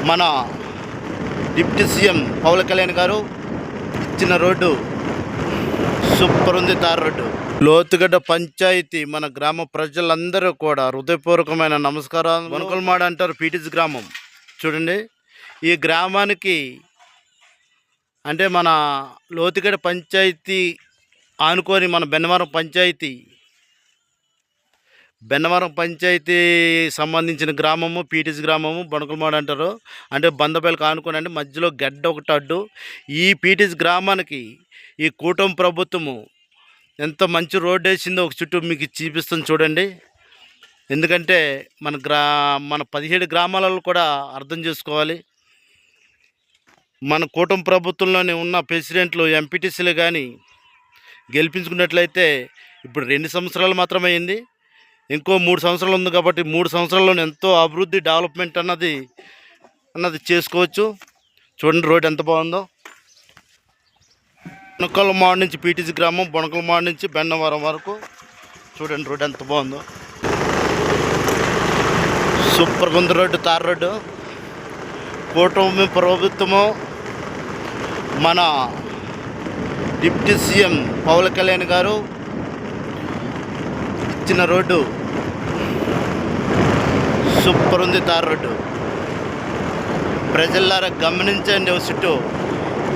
మన deputy CM Pawan Kalyan గారు ఇచ్చిన రోడ్డు సూపర్ ఉంది. తార్ రోడ్డు లోతుగడ్డ పంచాయతీ మన గ్రామ ప్రజలందరూ కూడా హృదయపూర్వకమైన నమస్కారాలు. బొనకలమాడ అంటారు పీటీసీ గ్రామం. చూడండి, ఈ గ్రామానికి అంటే మన లోతుగడ్డ పంచాయతీ ఆనుకొని మన బెన్నవరం పంచాయతీ సంబంధించిన గ్రామము పీటీసీ గ్రామము బొనకలమాడ అంటారు. అంటే బందపల్లికి ఆనుకొని అంటే మధ్యలో గడ్డ ఒకటి అడ్డు. ఈ పీటీసీ గ్రామానికి ఈ కూటమి ప్రభుత్వము ఎంత మంచి రోడ్డు వేసిందో ఒక చుట్టూ మీకు చూపిస్తుంది చూడండి. ఎందుకంటే మన 17 గ్రామాలలో కూడా అర్థం చేసుకోవాలి. మన కూటమి ప్రభుత్వంలోనే ఉన్న ప్రెసిడెంట్లు ఎంపీటీసీలు కానీ గెలిపించుకున్నట్లయితే ఇప్పుడు 2 సంవత్సరాలు మాత్రమే అయింది. ఇంకో 3 సంవత్సరాలు ఉంది కాబట్టి 3 సంవత్సరాల్లో ఎంతో అభివృద్ధి డెవలప్మెంట్ అన్నది చేసుకోవచ్చు. చూడండి రోడ్ ఎంత బాగుందో. బొనకలమాడ నుంచి పీటీసీ గ్రామం, బొనకలమాడ నుంచి బెన్నవరం వరకు చూడండి రోడ్ ఎంత బాగుందో. సూపర్గా ఉంది రోడ్డు, తార్ రోడ్డు. కూటమి ప్రభుత్వము మన డిప్యూటీ సీఎం పవన్ కళ్యాణ్ గారు ఇచ్చిన రోడ్డు సూపర్ ఉంది. తార్ రోడ్డు ప్రజలారా గమనించండి. చుట్టూ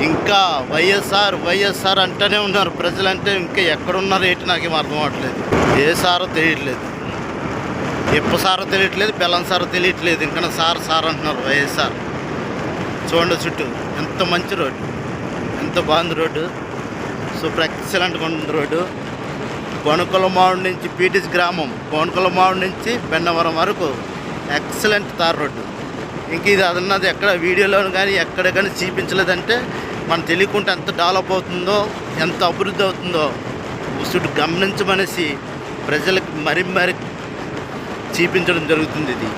ఇంకా వైఎస్ఆర్ అంటూనే ఉన్నారు ప్రజలంటే. ఇంకా ఎక్కడున్నారు ఏంటి నాకేం అర్థం అవ్వట్లేదు. ఏ సారో తెలియట్లేదు, ఎప్పు సారో తెలియట్లేదు, బెల్లం సారో తెలియట్లేదు. ఇంకా సార్ అంటున్నారు వైఎస్ఆర్. చూడండి చుట్టూ ఎంత మంచి రోడ్డు, ఎంత బాగుంది రోడ్డు. సూపర్ ఎక్సలెంట్గా ఉంది రోడ్డు. బొనకలమాడ నుంచి పీటీసీ గ్రామం, బొనకలమాడ నుంచి బెన్నవరం వరకు ఎక్సలెంట్ తార్ రోడ్డు. ఇంక ఇది అదన్నది ఎక్కడ వీడియోలో కానీ ఎక్కడ కానీ చూపించలేదంటే మనం తెలియకుండా ఎంత డెవలప్ అవుతుందో, ఎంత అభివృద్ధి అవుతుందో చుట్టూ గమనించమనేసి ప్రజలకు మరి చూపించడం జరుగుతుంది. ఇది